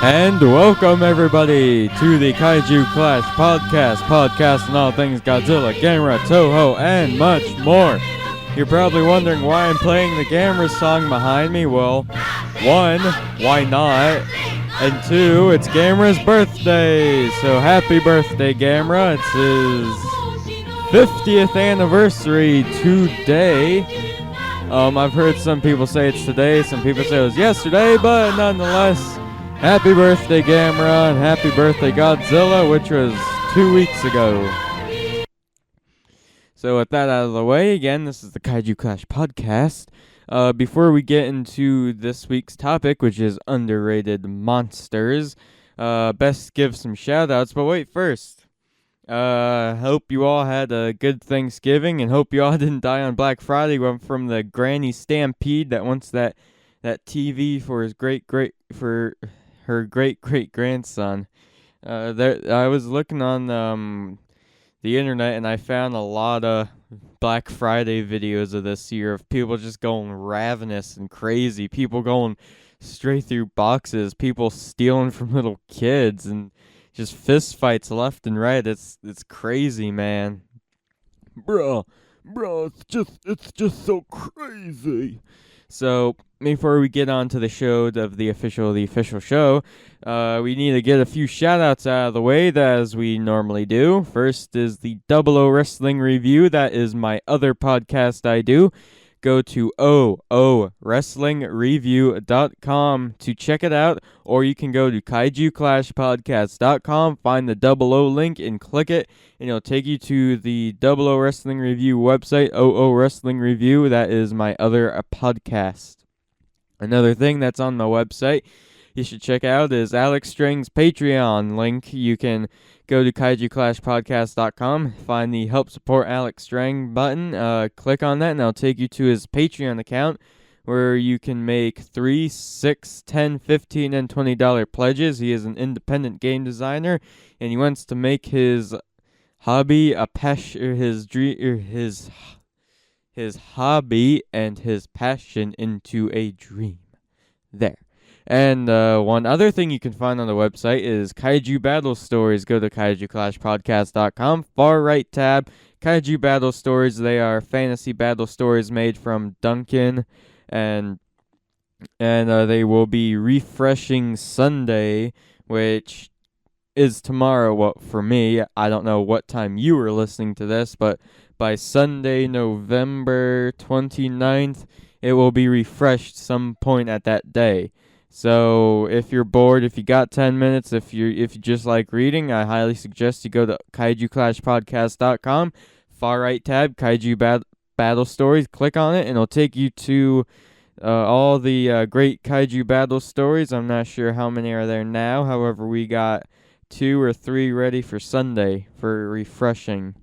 And welcome everybody to the Kaiju Clash podcast on all things Godzilla, Gamera, Toho, and much more. You're probably wondering why I'm playing the Gamera song behind me. Well, one, why not? And two, it's Gamera's birthday. So happy birthday, Gamera. It's his 50th anniversary today. I've heard some people say it's today, some people say it was yesterday, but nonetheless, happy birthday, Gamera, and happy birthday, Godzilla, which was 2 weeks ago. So with that out of the way, again, this is the Kaiju Clash podcast. Before we get into this week's topic, which is underrated monsters, best give some shout-outs, but wait first. Hope you all had a good Thanksgiving, and hope you all didn't die on Black Friday from the granny stampede that wants that TV for his her great-great-grandson. I was looking on the internet, and I found a lot of Black Friday videos of this year of people just going ravenous and crazy, people going straight through boxes, people stealing from little kids, and just fist fights left and right. It's crazy, man. Bro, it's just so crazy. So before we get on to the show of the official show, we need to get a few shout-outs out of the way, as we normally do. First is the 00 Wrestling Review. That is my other podcast I do. Go to wrestlingreview.com to check it out, or you can go to kaijuclashpodcast.com, find the 00 link, and click it, and it'll take you to the 00 Wrestling Review website, 00 Wrestling Review. That is my other podcast. Another thing that's on the website you should check out is Alex Strang's Patreon link. You can go to kaijuclashpodcast.com, find the Help Support Alex Strang button, click on that, and it'll take you to his Patreon account, where you can make $3, $6, $10, $15, and $20 pledges. He is an independent game designer, and he wants to make his hobby a passion, his hobby and his passion into a dream. There. And one other thing you can find on the website is Kaiju Battle Stories. Go to kaijuclashpodcast.com, far right tab, Kaiju Battle Stories. They are fantasy battle stories made from Duncan, and they will be refreshing Sunday, which is tomorrow. Well, for me, I don't know what time you were listening to this, but by Sunday, November 29th, it will be refreshed some point at that day. So if you're bored, if you got 10 minutes, if you just like reading, I highly suggest you go to kaijuclashpodcast.com, far right tab, Kaiju Battle Stories, click on it, and it'll take you to all the great Kaiju Battle Stories. I'm not sure how many are there now, however, we got 2 or 3 ready for Sunday for refreshing.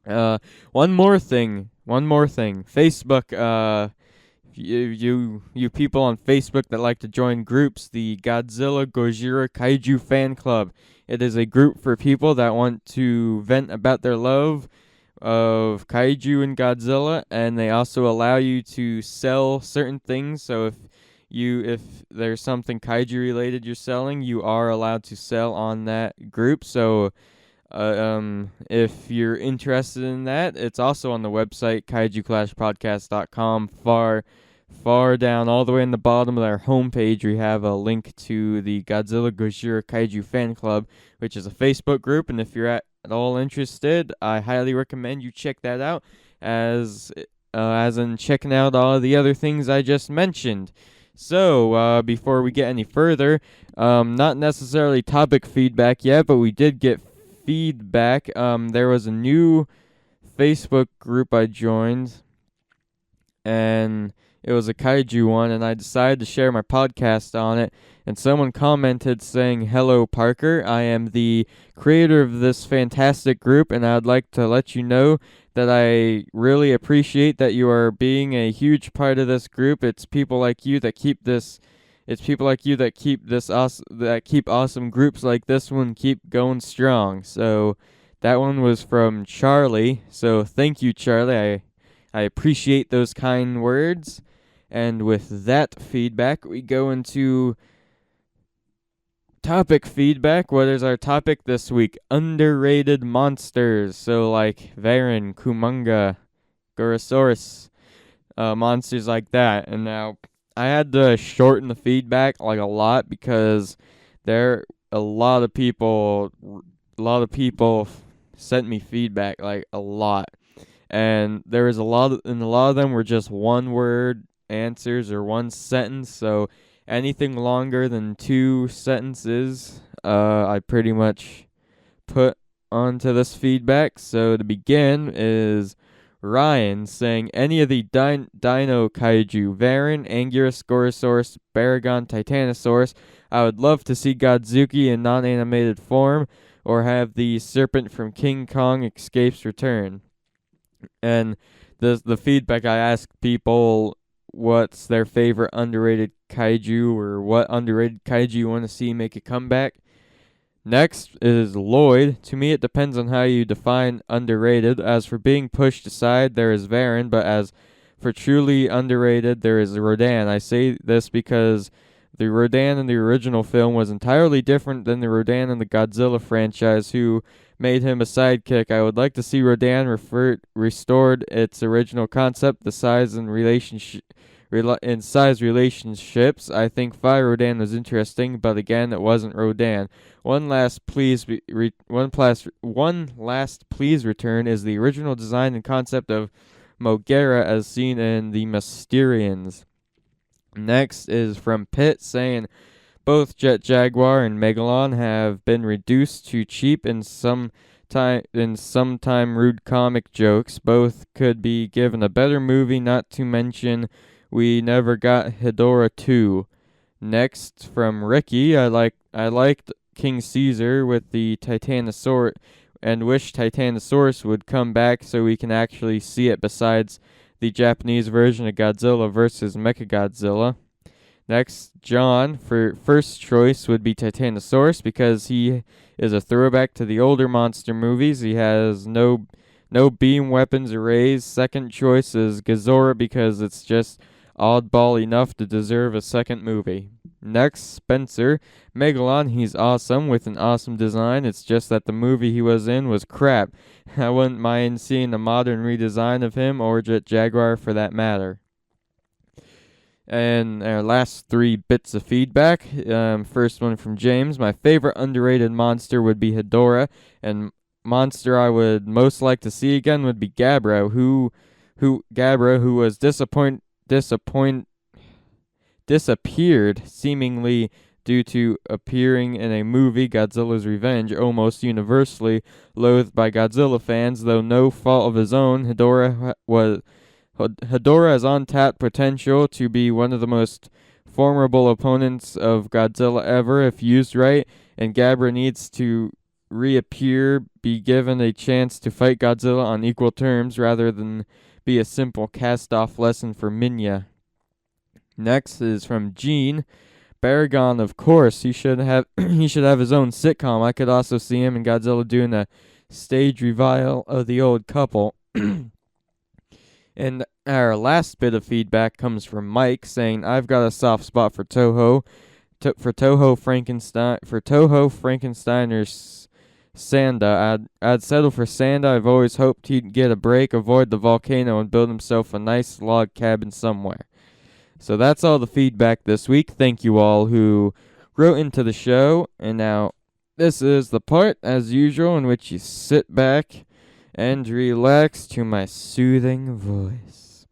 One more thing, Facebook, you people on Facebook that like to join groups, the Godzilla Gojira Kaiju Fan Club. It is a group for people that want to vent about their love of Kaiju and Godzilla, and they also allow you to sell certain things. So if there's something Kaiju related you're selling, you are allowed to sell on that group. So if you're interested in that, it's also on the website kaijuclashpodcast.com. Far down, all the way in the bottom of our homepage, we have a link to the Godzilla Gojira Kaiju Fan Club, which is a Facebook group, and if you're at all interested, I highly recommend you check that out, as in checking out all of the other things I just mentioned. So, before we get any further, not necessarily topic feedback yet, but we did get feedback. There was a new Facebook group I joined, and it was a kaiju one, and I decided to share my podcast on it, and someone commented saying, "Hello, Parker. I am the creator of this fantastic group, and I'd like to let you know that I really appreciate that you are being a huge part of this group. It's people like you that keep awesome groups like this one keep going strong." So that one was from Charlie. So thank you, Charlie. I appreciate those kind words. And with that feedback, we go into topic feedback. What is our topic this week? Underrated monsters. So like Varen, Kumunga, Gorosaurus, monsters like that. And now I had to shorten the feedback like a lot because there a lot of people sent me feedback like a lot. And there was and a lot of them were just one word answers or one sentence. So anything longer than two sentences, I pretty much put onto this feedback. So to begin is Ryan saying any of the Dino Kaiju, Varen, Anguirus, Gorosaurus, Baragon, Titanosaurus. I would love to see Godzuki in non-animated form, or have the serpent from King Kong Escapes return. And the feedback, I asked people what's their favorite underrated kaiju, or what underrated kaiju you want to see make a comeback. Next is Lloyd. To me, it depends on how you define underrated. As for being pushed aside, there is Varen, but as for truly underrated, there is Rodan. I say this because the Rodan in the original film was entirely different than the Rodan in the Godzilla franchise, who made him a sidekick. I would like to see Rodan restored its original concept, the size and relationships. I think Fire Rodan was interesting, but again, it wasn't Rodan. One last please return is the original design and concept of Mogera as seen in the Mysterians. Next is from Pitt saying both Jet Jaguar and Megalon have been reduced to cheap and sometime rude comic jokes. Both could be given a better movie, not to mention we never got Hedorah 2. Next from Ricky, I liked King Caesar with the Titanosaurus and wish Titanosaurus would come back so we can actually see it besides the Japanese version of Godzilla versus Mechagodzilla. Next, John, for first choice would be Titanosaurus because he is a throwback to the older monster movies. He has no beam weapons or rays. Second choice is Godzilla because it's just oddball enough to deserve a second movie. Next, Spencer. Megalon, he's awesome with an awesome design. It's just that the movie he was in was crap. I wouldn't mind seeing a modern redesign of him, or Jet Jaguar for that matter. And our last three bits of feedback. First one from James. My favorite underrated monster would be Hedorah, and monster I would most like to see again would be Gabra, who was disappeared seemingly due to appearing in a movie, Godzilla's Revenge, almost universally loathed by Godzilla fans, though no fault of his own. Hedorah has untapped potential to be one of the most formidable opponents of Godzilla ever if used right, and Gabra needs to reappear, be given a chance to fight Godzilla on equal terms rather than be a simple cast-off lesson for Minya. Next is from Gene. Baragon, of course, he should have his own sitcom. I could also see him and Godzilla doing a stage revival of the old couple. And our last bit of feedback comes from Mike saying, I've got a soft spot for Toho. For Toho Frankensteiner's Sanda. I'd settle for Sanda. I've always hoped he'd get a break, avoid the volcano, and build himself a nice log cabin somewhere. So that's all the feedback this week. Thank you all who wrote into the show. And now this is the part, as usual, in which you sit back and relax to my soothing voice.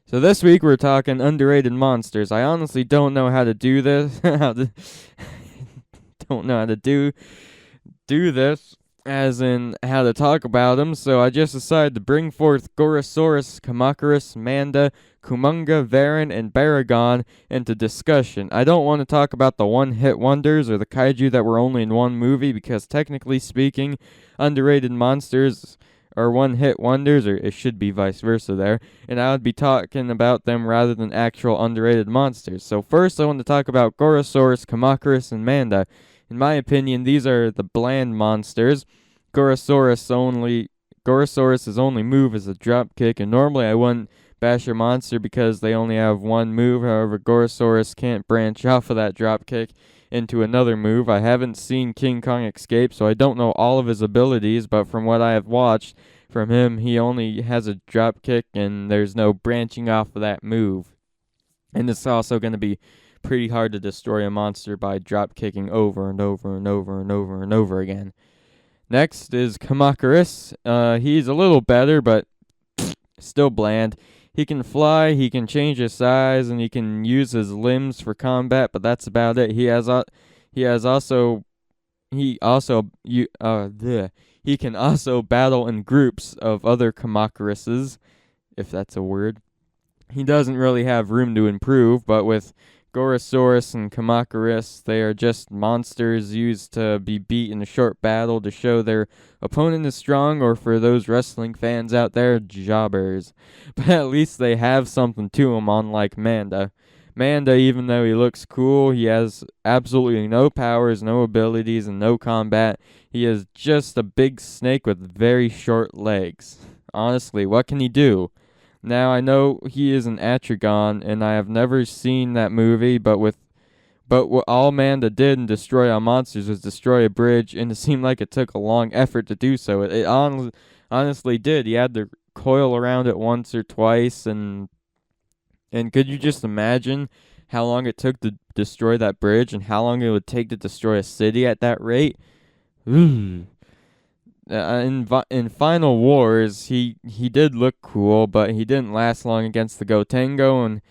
So this week we're talking underrated monsters. I honestly don't know how to do this. Don't know how to do this, as in how to talk about them. So I just decided to bring forth Gorosaurus, Kamacuras, Manda, Kumunga, Varen, and Baragon into discussion. I don't want to talk about the one-hit wonders or the kaiju that were only in one movie, because technically speaking, underrated monsters are one-hit wonders, or it should be vice versa there, and I would be talking about them rather than actual underrated monsters. So first I want to talk about Gorosaurus, Kamacuras, and Manda. In my opinion, these are the bland monsters. Gorosaurus' only move is a drop kick, and normally I wouldn't bash a monster because they only have one move. However, Gorosaurus can't branch off of that drop kick, into another move. I haven't seen King Kong escape, so I don't know all of his abilities, but from what I have watched from him, he only has a drop kick, and there's no branching off of that move. And it's also going to be pretty hard to destroy a monster by drop kicking over and over and over and over and over again. Next is Kamakuris. He's a little better, but still bland. He can fly, he can change his size, and he can use his limbs for combat, but that's about it. He can also battle in groups of other Kamakurises, if that's a word. He doesn't really have room to improve, but with Gorosaurus and Kamakuris, they are just monsters used to be beat in a short battle to show their opponent is strong, or for those wrestling fans out there, jobbers. But at least they have something to them, unlike Manda. Manda, even though he looks cool, he has absolutely no powers, no abilities, and no combat. He is just a big snake with very short legs. Honestly, what can he do? Now, I know he is an Atragon, and I have never seen that movie, but what all Manda did in Destroy All Monsters was destroy a bridge, and it seemed like it took a long effort to do so. It honestly did. He had to coil around it once or twice, and could you just imagine how long it took to destroy that bridge, and how long it would take to destroy a city at that rate? In Final Wars, he did look cool, but he didn't last long against the Gotengo, and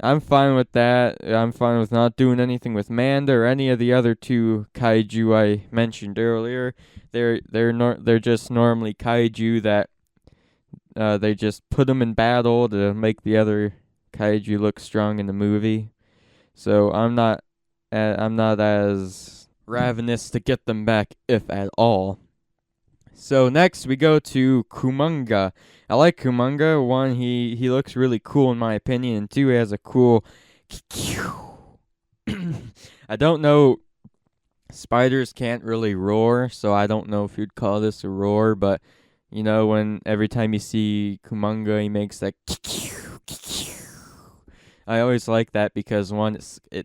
I'm fine with that. I'm fine with not doing anything with Manda or any of the other two kaiju I mentioned earlier. They're just normally kaiju that they just put them in battle to make the other kaiju look strong in the movie. So I'm not as ravenous to get them back, if at all. So next we go to Kumonga. I like Kumonga. One, he looks really cool in my opinion, and two, he has a cool I don't know, spiders can't really roar, so I don't know if you'd call this a roar, but you know, when every time you see Kumonga, he makes that I always like that because one,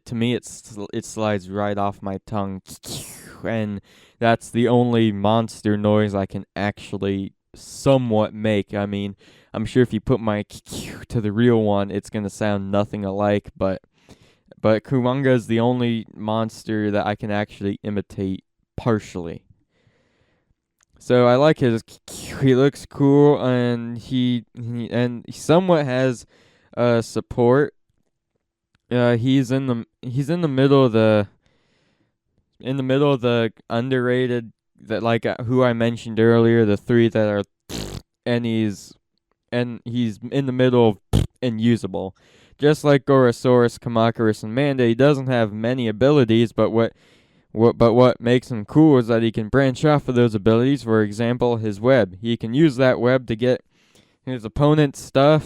to me it slides right off my tongue, and that's the only monster noise I can actually somewhat make. I mean, I'm sure if you put my to the real one, it's going to sound nothing alike, but Kumonga is the only monster that I can actually imitate partially. So I like his, he looks cool, and he somewhat has support. He's in the middle of the underrated, that like who I mentioned earlier, the three that are, and he's in the middle of and usable. Just like Gorosaurus, Kamakuris, and Manda, he doesn't have many abilities, but what makes him cool is that he can branch off of those abilities. For example, his web. He can use that web to get his opponent stuck.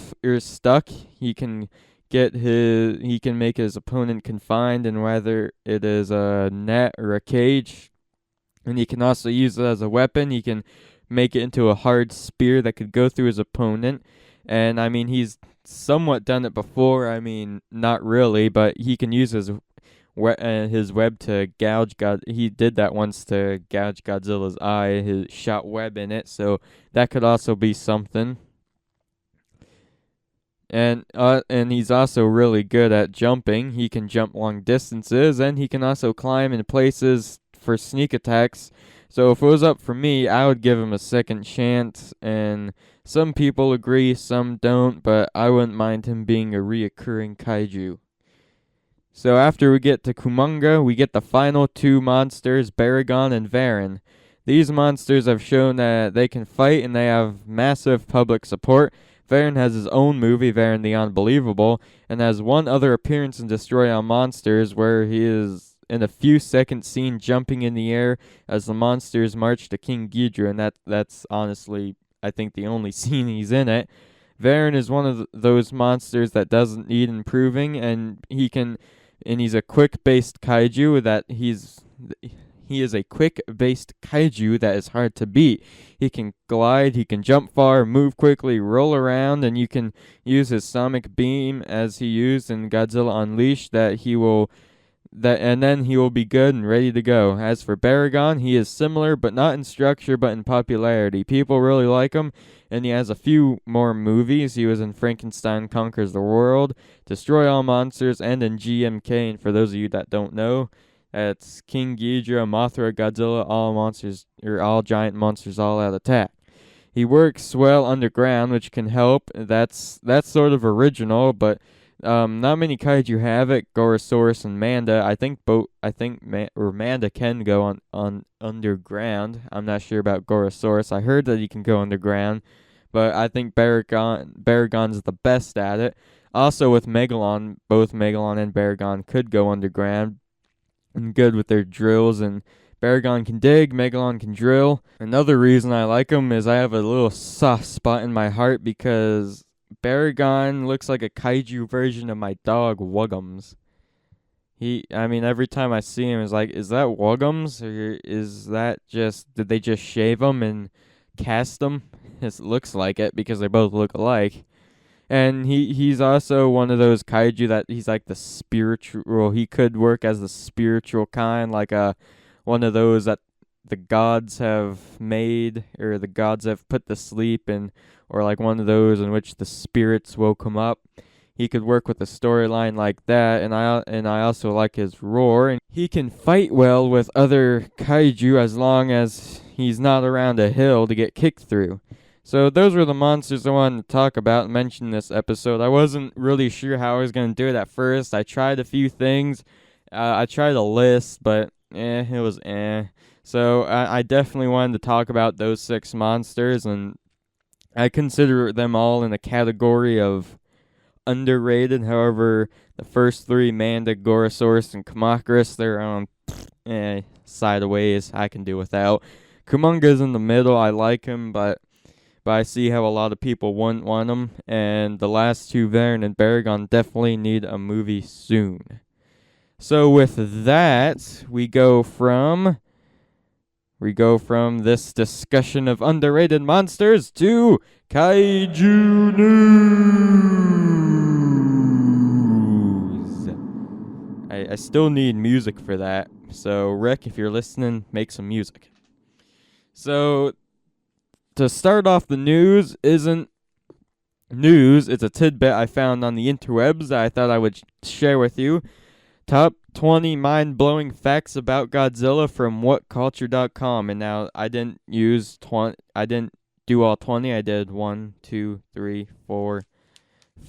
He can make his opponent confined in whether it is a net or a cage. And he can also use it as a weapon. He can make it into a hard spear that could go through his opponent. And I mean, he's somewhat done it before. I mean, not really, but he can use his web to gouge he did that once to gouge Godzilla's eye. He shot web in it, so that could also be something. And he's also really good at jumping. He can jump long distances, and he can also climb in places for sneak attacks. So if it was up for me, I would give him a second chance, and some people agree, some don't, but I wouldn't mind him being a reoccurring kaiju. So after we get to Kumonga, we get the final two monsters, Baragon and Varan. These monsters have shown that they can fight, and they have massive public support. Varan has his own movie, Varan the Unbelievable, and has one other appearance in Destroy All Monsters where he is in a few second scene jumping in the air as the monsters march to King Ghidorah, and that's honestly, I think, the only scene he's in it. Varan is one of those monsters that doesn't need improving, and he's a quick-based kaiju that he is a quick-based kaiju that is hard to beat. He can glide, he can jump far, move quickly, roll around, and you can use his sonic beam as he used in Godzilla Unleashed, that he will and then he will be good and ready to go. As for Baragon, he is similar, but not in structure, but in popularity. People really like him, and he has a few more movies. He was in Frankenstein Conquers the World, Destroy All Monsters, and in GMK. And for those of you that don't know, that's King Ghidorah, Mothra, Godzilla, all monsters, or all giant monsters, all out attack. He works well underground, which can help. That's sort of original, but not many kaiju have it. Gorosaurus and Manda. I think Manda can go on underground. I'm not sure about Gorosaurus. I heard that he can go underground, but I think Baragon's the best at it. Also with Megalon, both Megalon and Baragon could go underground and good with their drills, and Baragon can dig, Megalon can drill. Another reason I like him is I have a little soft spot in my heart because Baragon looks like a kaiju version of my dog, Wuggums. Every time I see him, it's like, is that Wuggums? Or is that did they just shave him and cast him? It looks like it because they both look alike. And he's also one of those kaiju that he's like the spiritual, he could work as the spiritual kind, like one of those that the gods have made, or the gods have put to sleep, or like one of those in which the spirits woke him up. He could work with a storyline like that, and I also like his roar. And he can fight well with other kaiju as long as he's not around a hill to get kicked through. So those were the monsters I wanted to talk about and mention this episode. I wasn't really sure how I was going to do it at first. I tried a few things. I tried a list, but it was eh. So I definitely wanted to talk about those 6 monsters, and I consider them all in the category of underrated. However, the first 3, Manda, Gorosaurus, and Kamacuras, they're on sideways. I can do without. Kumonga's in the middle. I like him, but I see how a lot of people wouldn't want him. And the last 2, Varen and Baragon, definitely need a movie soon. So with that, we go from this discussion of underrated monsters to Kaiju News. I still need music for that. So Rick, if you're listening, make some music. So to start off, the news isn't news. It's a tidbit I found on the interwebs that I thought I would share with you. Top 20 mind-blowing facts about Godzilla from whatculture.com. And now I didn't do all 20. I did 1, 2, 3, 4,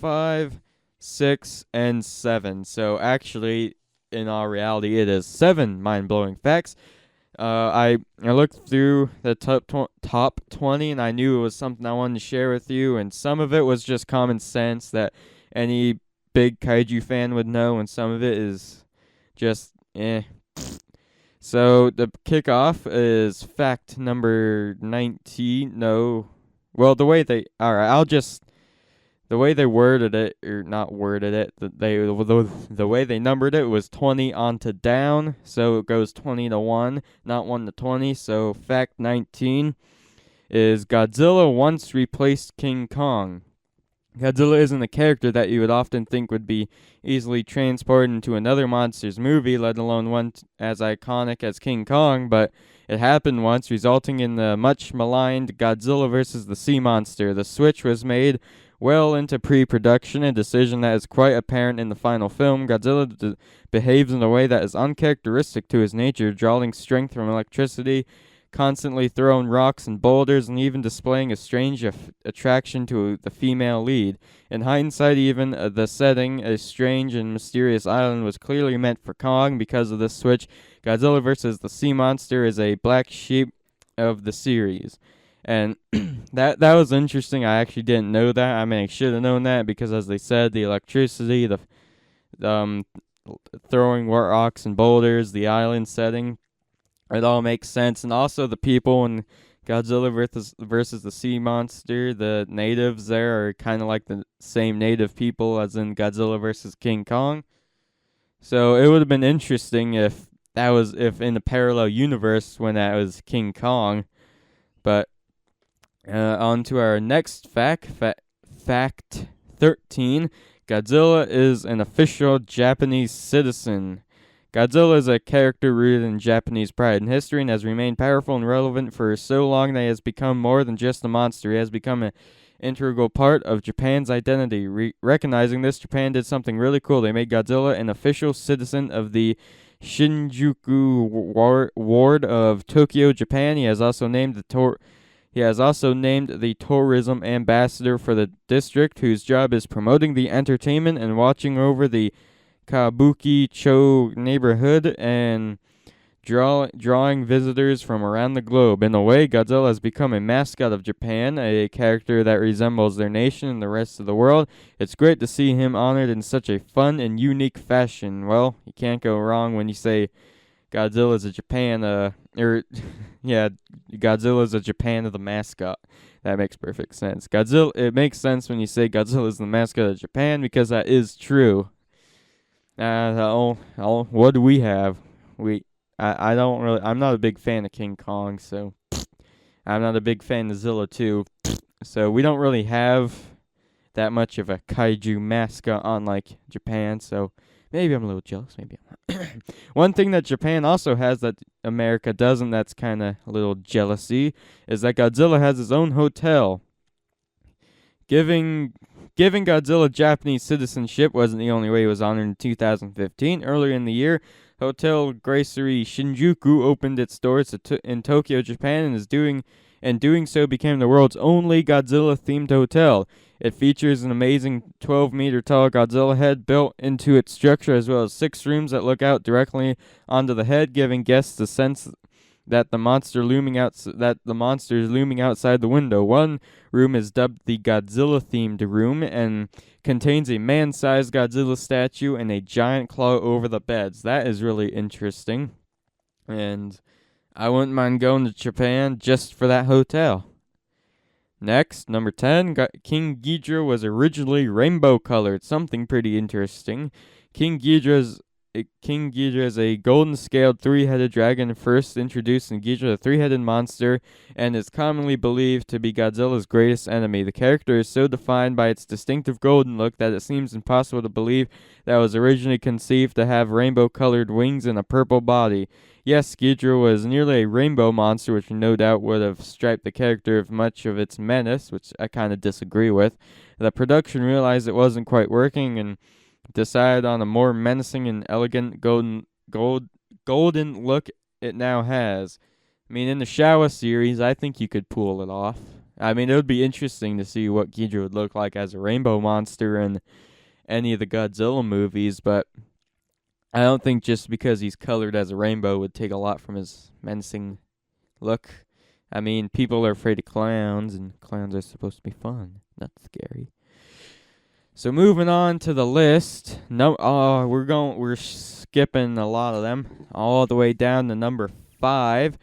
5, 6, and 7. So actually, in all reality, it is 7 mind-blowing facts. I looked through the top 20, and I knew it was something I wanted to share with you, and some of it was just common sense that any big kaiju fan would know, and some of it is just So the kickoff is fact number 19. The way they worded it, or not worded it, the way they numbered it was 20 on to down, so it goes 20 to 1, not 1 to 20. So fact 19 is Godzilla once replaced King Kong. Godzilla isn't a character that you would often think would be easily transported into another monster's movie, let alone one as iconic as King Kong, but it happened once, resulting in the much maligned Godzilla vs. the Sea Monster. The switch was made well into pre-production, a decision that is quite apparent in the final film. Godzilla behaves in a way that is uncharacteristic to his nature, drawing strength from electricity, constantly throwing rocks and boulders, and even displaying a strange attraction to the female lead. In hindsight, even the setting, a strange and mysterious island, was clearly meant for Kong. Because of this switch, Godzilla vs. the Sea Monster is a black sheep of the series. And that was interesting. I actually didn't know that. I mean, I should have known that because, as they said, the electricity, the throwing rocks and boulders, the island setting, it all makes sense. And also the people in Godzilla versus the Sea Monster, the natives there are kind of like the same native people as in Godzilla versus King Kong. So it would have been interesting if in a parallel universe when that was King Kong. But on to our next fact. Fact 13. Godzilla is an official Japanese citizen. Godzilla is a character rooted in Japanese pride and history and has remained powerful and relevant for so long that he has become more than just a monster. He has become an integral part of Japan's identity. Recognizing this, Japan did something really cool. They made Godzilla an official citizen of the Shinjuku ward of Tokyo, Japan. He has also named the tourism ambassador for the district, whose job is promoting the entertainment and watching over the Kabuki-cho neighborhood and drawing visitors from around the globe. In a way, Godzilla has become a mascot of Japan, a character that resembles their nation and the rest of the world. It's great to see him honored in such a fun and unique fashion. Well, you can't go wrong when you say Godzilla's a Japan, Godzilla's a Japan of the mascot. That makes perfect sense. It makes sense when you say Godzilla's the mascot of Japan, because that is true. What do we have? I'm not a big fan of King Kong, so I'm not a big fan of Zilla too. So we don't really have that much of a kaiju mascot unlike Japan, so maybe I'm a little jealous, maybe I'm not. One thing that Japan also has that America doesn't, that's kind of a little jealousy, is that Godzilla has his own hotel. Giving Godzilla Japanese citizenship wasn't the only way he was honored in 2015. Earlier in the year, Hotel Gracery Shinjuku opened its doors in Tokyo, Japan, and doing so became the world's only Godzilla-themed hotel. It features an amazing 12-meter-tall Godzilla head built into its structure, as well as 6 rooms that look out directly onto the head, giving guests the sense that the monster is looming outside the window. One room is dubbed the Godzilla-themed room and contains a man-sized Godzilla statue and a giant claw over the beds. That is really interesting, and I wouldn't mind going to Japan just for that hotel. Next, number 10, King Ghidorah was originally rainbow-colored. Something pretty interesting. King Ghidorah is a golden-scaled 3-headed dragon first introduced in Ghidorah, the 3-headed monster, and is commonly believed to be Godzilla's greatest enemy. The character is so defined by its distinctive golden look that it seems impossible to believe that it was originally conceived to have rainbow-colored wings and a purple body. Yes, Ghidorah was nearly a rainbow monster, which no doubt would have striped the character of much of its menace, which I kind of disagree with. The production realized it wasn't quite working and decided on a more menacing and elegant golden look it now has. I mean, in the Showa series, I think you could pull it off. I mean, it would be interesting to see what Ghidorah would look like as a rainbow monster in any of the Godzilla movies, but I don't think just because he's colored as a rainbow would take a lot from his menacing look. I mean, people are afraid of clowns, and clowns are supposed to be fun, not scary. So moving on to the list, we're skipping a lot of them all the way down to number 5.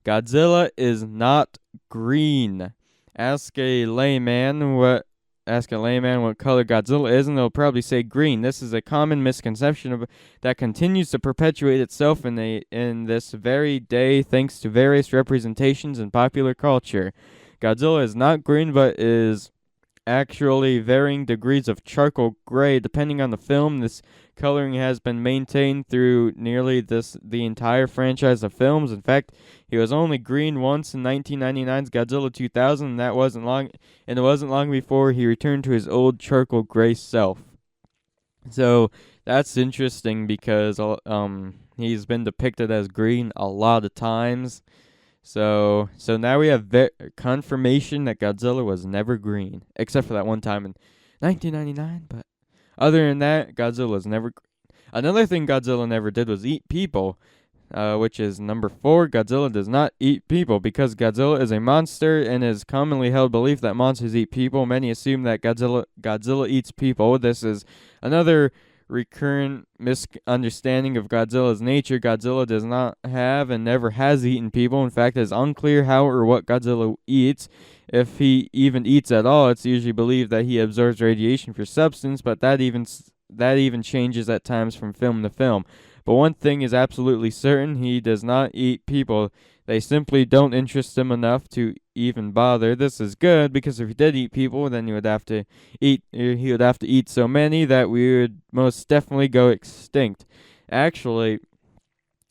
Godzilla is not green. Ask a layman what color Godzilla is, and they'll probably say green. This is a common misconception that continues to perpetuate itself in this very day, thanks to various representations in popular culture. Godzilla is not green, but is actually varying degrees of charcoal gray depending on the film. This coloring has been maintained through nearly the entire franchise of films. In fact, he was only green once in 1999's Godzilla 2000, and it wasn't long before he returned to his old charcoal gray self. So that's interesting because he's been depicted as green a lot of times. So now we have confirmation that Godzilla was never green, except for that one time in 1999. But other than that, Godzilla was never green. Another thing Godzilla never did was eat people, which is number 4. Godzilla does not eat people because Godzilla is a monster, and is commonly held belief that monsters eat people. Many assume that Godzilla eats people. This is another recurrent misunderstanding of Godzilla's nature. Godzilla does not have and never has eaten people. In fact, it is unclear how or what Godzilla eats. If he even eats at all, it's usually believed that he absorbs radiation for substance, but that even changes at times from film to film. But one thing is absolutely certain: he does not eat people. They simply don't interest him enough to even bother. This is good, because if he did eat people, then he would have to eat so many that we would most definitely go extinct. Actually,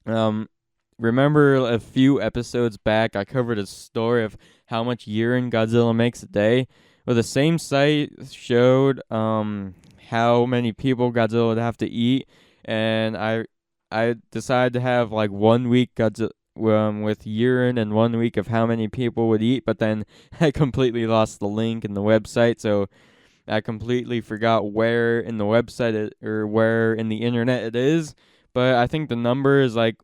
remember a few episodes back, I covered a story of how much urine Godzilla makes a day? Well, the same site showed how many people Godzilla would have to eat, and I decided to have like 1 week Godzilla with urine and 1 week of how many people would eat, but then I completely lost the link in the website, so I completely forgot where in the website or where in the internet it is. But I think the number is like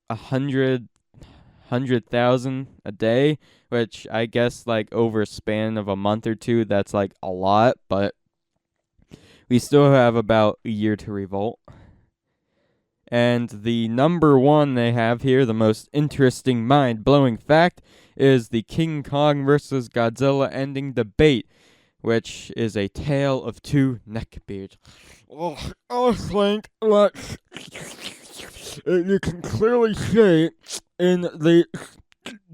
100,000 a day, which I guess like over a span of a month or two, that's like a lot, but we still have about a year to revolt. And the number one they have here, the most interesting, mind-blowing fact, is the King Kong versus Godzilla ending debate, which is a tale of two neckbeards. I think that you can clearly see in the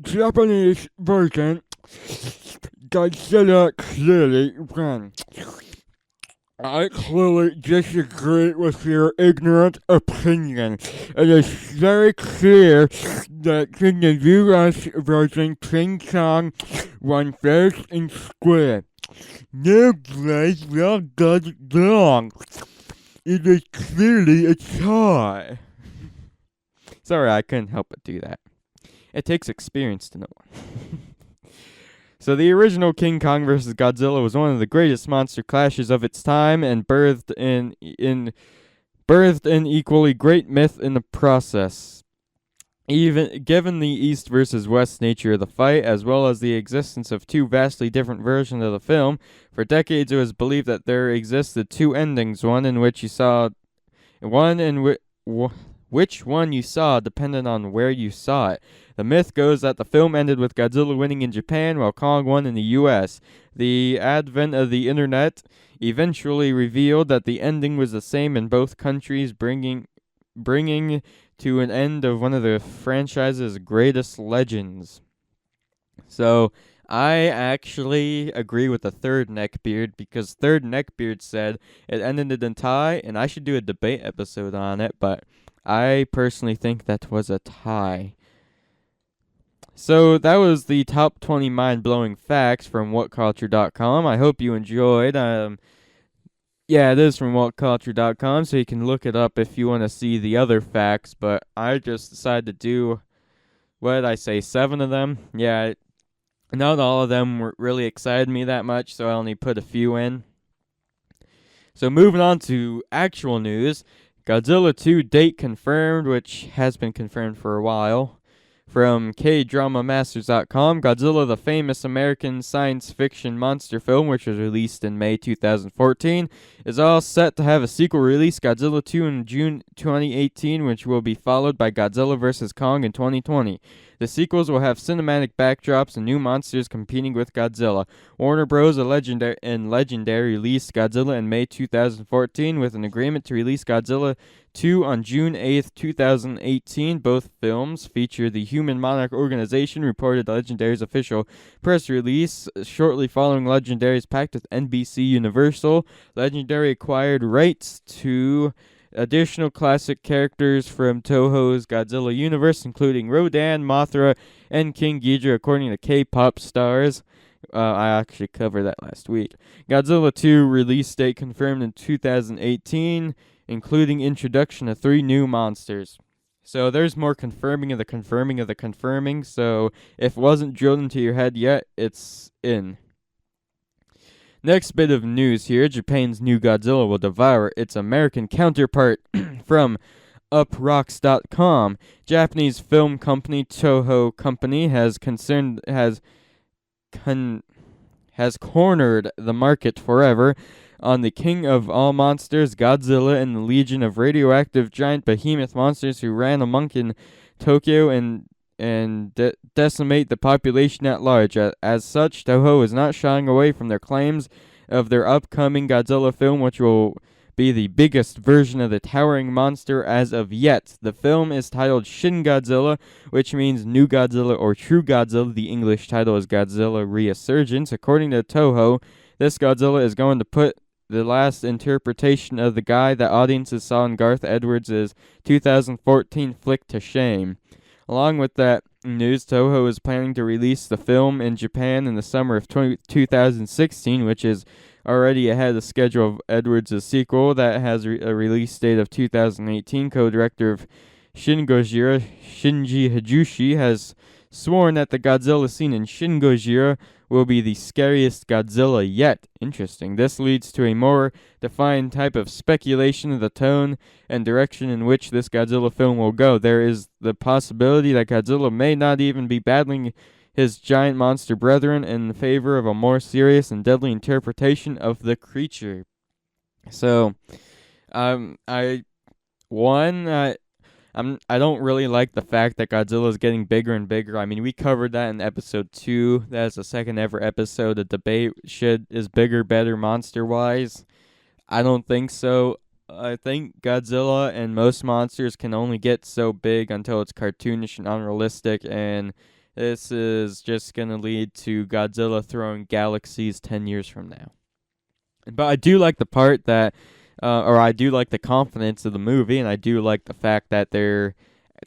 Japanese version, Godzilla clearly won. I clearly disagree with your ignorant opinion. It is very clear that in the US version, King Kong won first and square. No place well got wrong. It is clearly a tie. Sorry, I couldn't help but do that. It takes experience to know one. So the original King Kong vs. Godzilla was one of the greatest monster clashes of its time and birthed an equally great myth in the process. Even given the East versus West nature of the fight, as well as the existence of two vastly different versions of the film, for decades it was believed that there existed two endings, one in which you saw which one you saw depended on where you saw it. The myth goes that the film ended with Godzilla winning in Japan while Kong won in the US. The advent of the internet eventually revealed that the ending was the same in both countries, bringing to an end of one of the franchise's greatest legends. So, I actually agree with the third neckbeard, because third neckbeard said it ended in a tie, and I should do a debate episode on it, but I personally think that was a tie. So that was the top 20 mind-blowing facts from whatculture.com. I hope you enjoyed. Yeah, it is from whatculture.com, so you can look it up if you want to see the other facts, but I just decided to do, what did I say, 7 of them? Yeah, not all of them really excited me that much, so I only put a few in. So moving on to actual news, Godzilla 2 date confirmed, which has been confirmed for a while. From KDramaMasters.com, Godzilla, the famous American science fiction monster film, which was released in May 2014, is all set to have a sequel release, Godzilla 2, in June 2018, which will be followed by Godzilla vs. Kong in 2020. The sequels will have cinematic backdrops and new monsters competing with Godzilla. Warner Bros. Legendary released Godzilla in May 2014 with an agreement to release Godzilla 2 on June 8th, 2018. Both films feature the Human Monarch Organization, reported Legendary's official press release. Shortly following Legendary's pact with NBC Universal, Legendary acquired rights to additional classic characters from Toho's Godzilla universe, including Rodan, Mothra, and King Ghidorah, according to K-pop stars. I actually covered that last week. Godzilla 2 release date confirmed in 2018, including introduction of 3 new monsters. So there's more confirming of the confirming of the confirming, so if it wasn't drilled into your head yet, it's in. Next bit of news here, Japan's new Godzilla will devour its American counterpart. From uprocks.com, Japanese film company Toho Company has cornered the market forever on the king of all monsters, Godzilla, and the legion of radioactive giant behemoth monsters who ran amok in Tokyo and decimate the population at large. As such, Toho is not shying away from their claims of their upcoming Godzilla film, which will be the biggest version of the towering monster as of yet. The film is titled Shin Godzilla, which means New Godzilla or True Godzilla. The English title is Godzilla Resurgence. According to Toho, this Godzilla is going to put the last interpretation of the guy that audiences saw in Garth Edwards' 2014 flick to shame. Along with that news, Toho is planning to release the film in Japan in the summer of 2016, which is already ahead of schedule of Edwards' sequel that has a release date of 2018. Co-director of Shin Gojira, Shinji Hajushi, has sworn that the Godzilla scene in Shin Gojira will be the scariest Godzilla yet. Interesting. This leads to a more defined type of speculation of the tone and direction in which this Godzilla film will go. There is the possibility that Godzilla may not even be battling his giant monster brethren in favor of a more serious and deadly interpretation of the creature. So, I don't really like the fact that Godzilla is getting bigger and bigger. I mean, we covered that in episode 2. That's the second ever episode. The debate is bigger better monster wise. I don't think so. I think Godzilla and most monsters can only get so big until it's cartoonish and unrealistic, and this is just going to lead to Godzilla throwing galaxies 10 years from now. But I do like the part that I do like the confidence of the movie, and I do like the fact that they're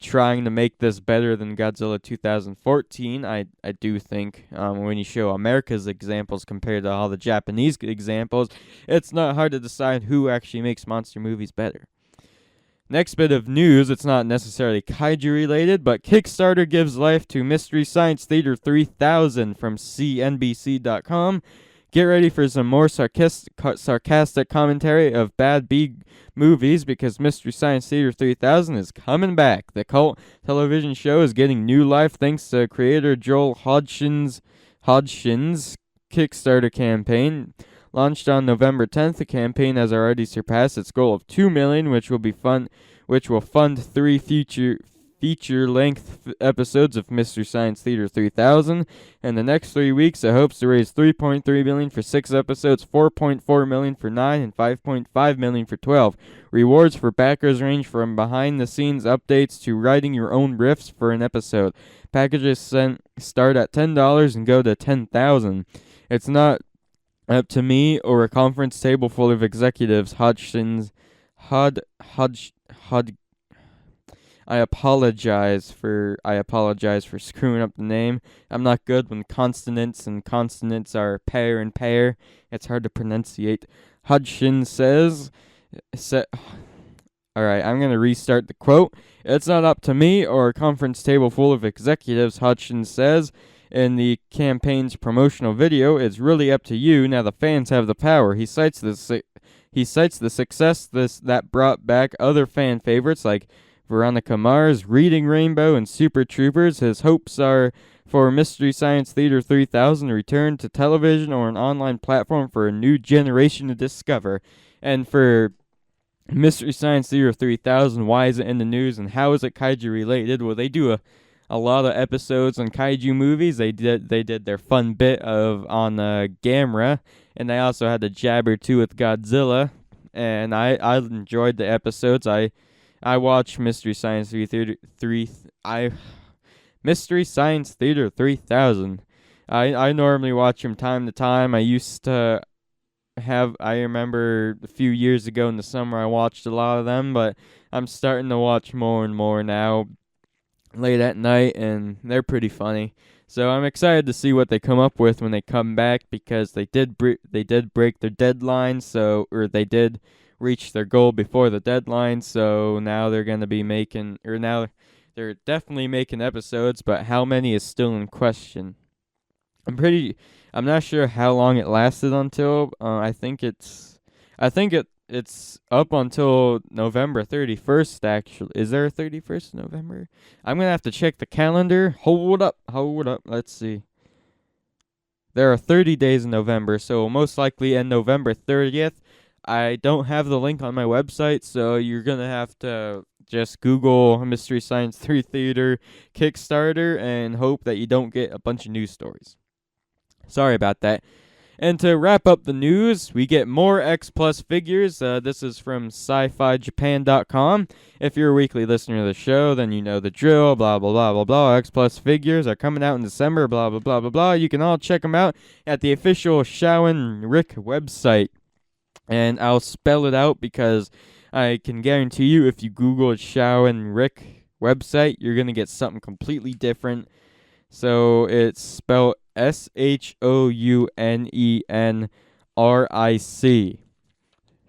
trying to make this better than Godzilla 2014. I do think when you show America's examples compared to all the Japanese examples, it's not hard to decide who actually makes monster movies better. Next bit of news, it's not necessarily kaiju related, but Kickstarter gives life to Mystery Science Theater 3000 from CNBC.com. Get ready for some more sarcastic commentary of bad B movies because Mystery Science Theater 3000 is coming back. The cult television show is getting new life thanks to creator Joel Hodgson's Kickstarter campaign. Launched on November 10th, the campaign has already surpassed its goal of $2 million, which will fund 3 feature-length episodes of Mystery Science Theater 3000. In the next 3 weeks, it hopes to raise $3.3 million for 6 episodes, $4.4 million for 9, and $5.5 million for 12. Rewards for backers range from behind-the-scenes updates to writing your own riffs for an episode. Packages start at $10 and go to $10,000. It's not up to me or a conference table full of executives. I apologize for screwing up the name. I'm not good when consonants are pair and pair. It's hard to pronunciate. Hodgson says, alright, I'm going to restart the quote. It's not up to me or a conference table full of executives, Hodgson says. In the campaign's promotional video, it's really up to you. Now the fans have the power. He cites the success that brought back other fan favorites like Veronica Mars, Reading Rainbow, and Super Troopers. His hopes are for Mystery Science Theater 3000 to return to television or an online platform for a new generation to discover. And for Mystery Science Theater 3000, why is it in the news and how is it kaiju related? Well, they do a lot of episodes on kaiju movies. They did their fun bit on Gamera, and they also had a jab or two with Godzilla, and I enjoyed the episodes. I watched Mystery Science Theater 3000. I normally watch them time to time. I remember a few years ago in the summer I watched a lot of them, but I'm starting to watch more and more now late at night, and they're pretty funny. So I'm excited to see what they come up with when they come back, because they did break their deadline, or they did reach their goal before the deadline, so now they're going to be they're definitely making episodes, but how many is still in question. I'm not sure how long it lasted until. I think it's up until November 31st, actually. Is there a 31st November? I'm going to have to check the calendar. Hold up. Let's see. There are 30 days in November, so most likely end November 30th. I don't have the link on my website, so you're going to have to just Google Mystery Science 3 Theater Kickstarter and hope that you don't get a bunch of news stories. Sorry about that. And to wrap up the news, we get more X Plus figures. This is from sci-fi-japan.com. If you're a weekly listener to the show, then you know the drill, blah, blah, blah, blah, blah. X Plus figures are coming out in December, blah, blah, blah, blah, blah. You can all check them out at the official Shawan Rick website. And I'll spell it out because I can guarantee you if you Google Shao and Rick website, you're going to get something completely different. So it's spelled SHOUNENRIC.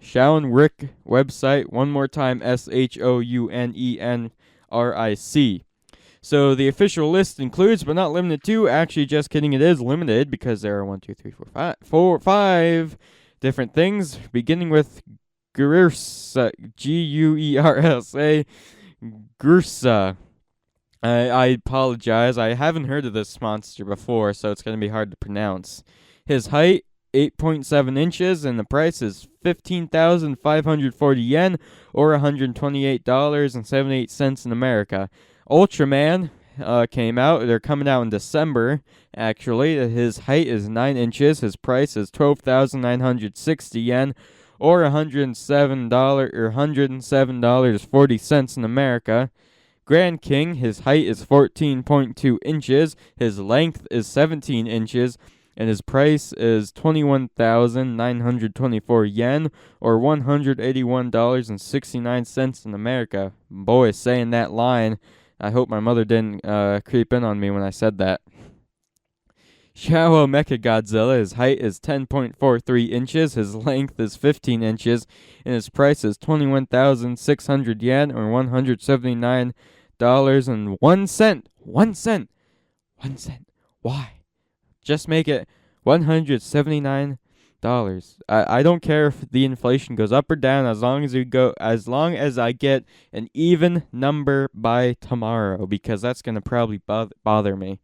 Shao and Rick website, one more time, SHOUNENRIC. So the official list includes, but not limited to, actually just kidding, it is limited because there are 5 different things, beginning with Gursa, Guersa, Gursa. I apologize, I haven't heard of this monster before, so it's going to be hard to pronounce. His height, 8.7 inches, and the price is 15,540 yen, or $128.78 in America. Ultraman came out. They're coming out in December, actually. His height is 9 inches. His price is 12,960 yen, or $107.40 in America. Grand King, his height is 14.2 inches. His length is 17 inches. And his price is 21,924 yen, or $181.69 in America. Boy, saying that line, I hope my mother didn't creep in on me when I said that. Showa Mechagodzilla, his height is 10.43 inches, his length is 15 inches, and his price is 21,600 yen, or $179.01. 1 cent. 1 cent. Why? Just make it $179. I don't care if the inflation goes up or down, as long as I get an even number by tomorrow, because that's gonna probably bother me.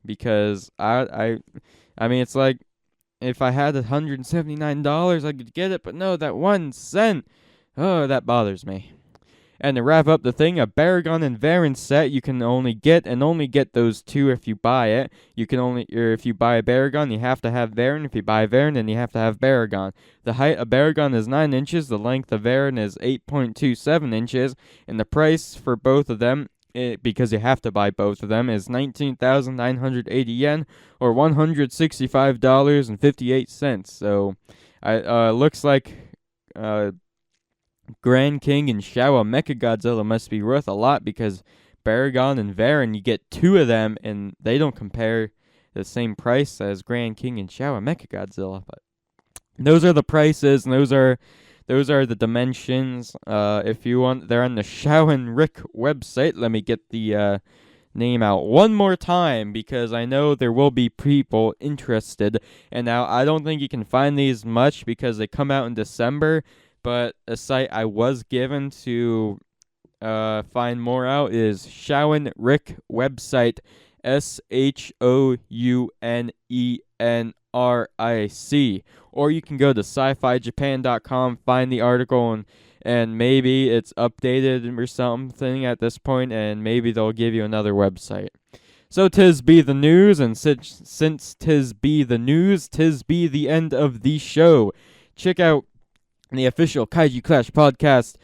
Because I mean, it's like if I had $179, I could get it, but no, that 1 cent. Oh, that bothers me. And to wrap up the thing, a Baragon and Varan set you can only get those two if you buy it. If you buy a Baragon, you have to have Varan. If you buy Varan, then you have to have Baragon. The height of Baragon is 9 inches, the length of Varan is 8.27 inches, and the price for both of them, because you have to buy both of them, is 19,980 yen, or $165.58. So, looks like Grand King and Showa Mechagodzilla must be worth a lot, because Baragon and Varan, you get 2 of them, and they don't compare the same price as Grand King and Showa Mechagodzilla. But those are the prices, and those are the dimensions. If you want, they're on the Shao and Rick website. Let me get the name out one more time, because I know there will be people interested. And now I don't think you can find these much because they come out in December. But a site I was given to find more out is Shouen Rick website, SHOUNENRIC. Or you can go to sci-fi-japan.com, find the article, and maybe it's updated or something at this point, and maybe they'll give you another website. So 'tis be the news, and since 'tis be the news, 'tis be the end of the show. Check out the official Kaiju Clash Podcast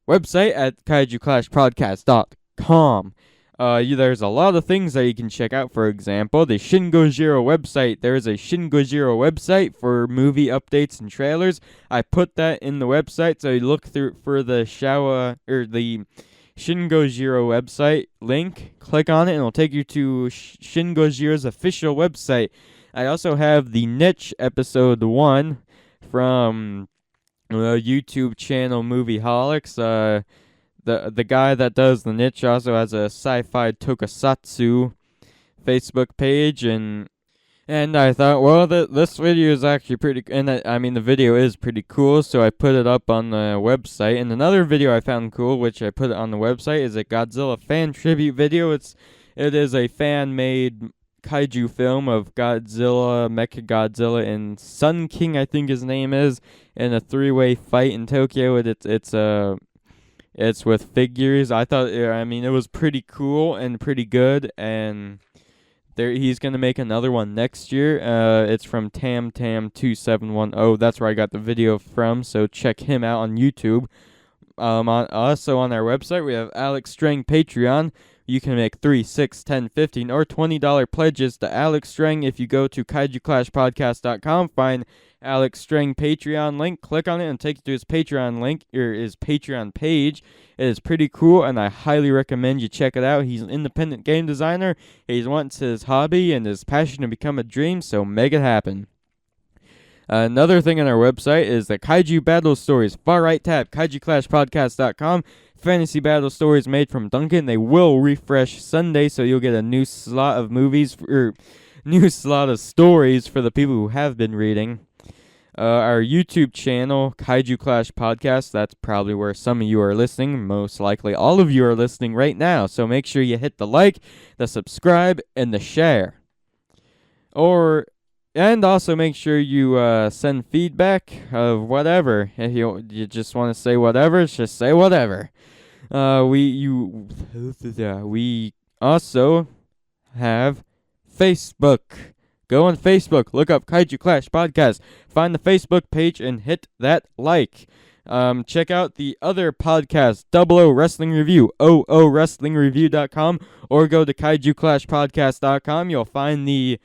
website at kaijuklashnpodcast.com. There's a lot of things that you can check out. For example, the Shin Gojira website. There is a Shin Gojira website for movie updates and trailers. I put that in the website, so you look through for the the Shin Gojira website link. Click on it, and it'll take you to Shin Gojira's official website. I also have the Niche episode 1 from YouTube channel Movie Holics. The guy that does the Niche also has a Sci-Fi Tokusatsu Facebook page, and I thought, well, this video is actually pretty, and the video is pretty cool, so I put it up on the website. And another video I found cool, which I put on the website, is a Godzilla fan tribute video. It is a fan-made kaiju film of Godzilla, Mechagodzilla, and Sun King, I think his name is, in a 3-way fight in Tokyo. It's with figures. I thought, it was pretty cool and pretty good, and he's gonna make another one next year. It's from TamTam2710. That's where I got the video from, so check him out on YouTube. Also on our website, we have Alex Strang Patreon, You can make 3, 6, 10, 15, or $20 pledges to Alex Strang if you go to KaijuClashPodcast.com, find Alex Strang Patreon link, click on it, and take you to his Patreon link, or his Patreon page. It is pretty cool, and I highly recommend you check it out. He's an independent game designer. He wants his hobby and his passion to become a dream, so make it happen. Another thing on our website is the Kaiju Battle Stories. Far right tab, KaijuClashPodcast.com. Fantasy battle stories made from Duncan. They will refresh Sunday, so you'll get a new slot of movies, or new slot of stories for the people who have been reading. Our YouTube channel, Kaiju Clash Podcast, that's probably where some of you are listening. Most likely all of you are listening right now. So make sure you hit the like, the subscribe, and the share. And also make sure you send feedback of whatever. If you just want to say whatever, just say whatever. We also have Facebook. Go on Facebook, look up Kaiju Clash Podcast, find the Facebook page, and hit that like. Check out the other podcast, 00 Wrestling Review, OOWrestlingReview.com, or go to KaijuClashPodcast.com. You'll find the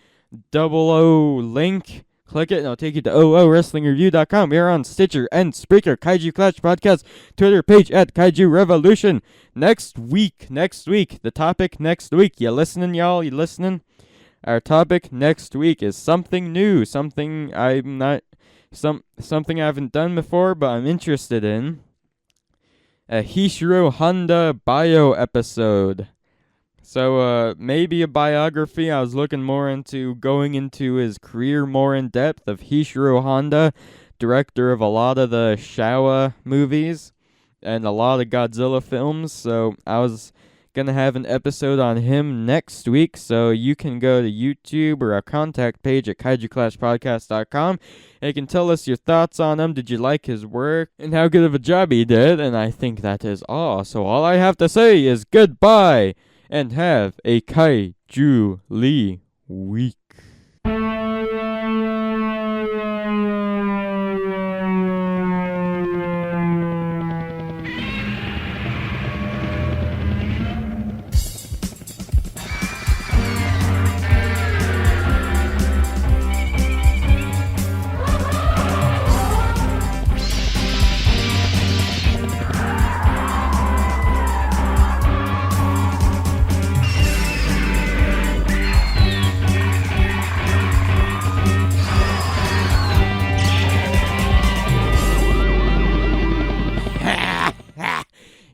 00 link. Click it, and it'll take you to OOWrestlingReview.com. We are on Stitcher and Spreaker, Kaiju Clash Podcast, Twitter page at Kaiju Revolution. Next week, the topic next week. You listening, y'all? You listening? Our topic next week is something new, something I haven't done before, but I'm interested in. A Hishiro Honda bio episode. So, maybe a biography. I was looking more into going into his career more in depth of Hishiro Honda, director of a lot of the Showa movies and a lot of Godzilla films. So, I was gonna have an episode on him next week, so you can go to YouTube or our contact page at KaijuClashPodcast.com, and you can tell us your thoughts on him. Did you like his work and how good of a job he did? And I think that is all. So all I have to say is goodbye and have a Kaiju-ly week.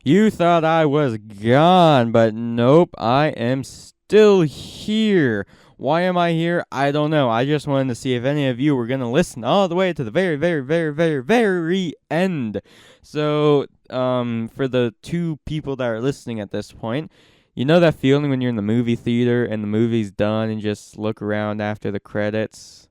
You thought I was gone, but nope, I am still here. Why am I here? I don't know. I just wanted to see if any of you were going to listen all the way to the very, very, very, very, very end. So, for the 2 people that are listening at this point, you know that feeling when you're in the movie theater and the movie's done and just look around after the credits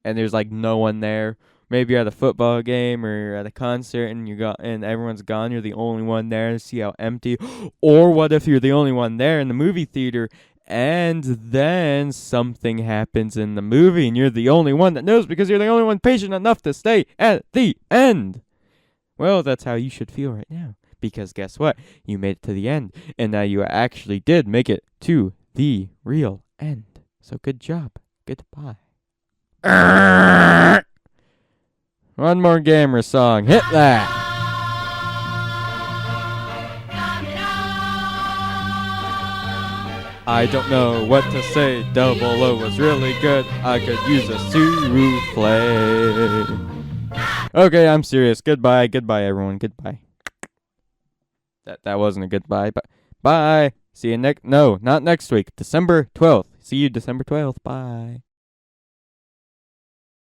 and there's like no one there? Maybe you're at a football game or at a concert and and everyone's gone. You're the only one there to see how empty. Or what if you're the only one there in the movie theater and then something happens in the movie and you're the only one that knows because you're the only one patient enough to stay at the end? Well, that's how you should feel right now. Because guess what? You made it to the end. And now you actually did make it to the real end. So good job. Goodbye. One more gamer song. Hit that. I don't know what to say. 00 was really good. I could use a souffle. Okay, I'm serious. Goodbye. Goodbye, everyone. Goodbye. That wasn't a goodbye, but bye. See you not next week. December 12th. See you December 12th. Bye.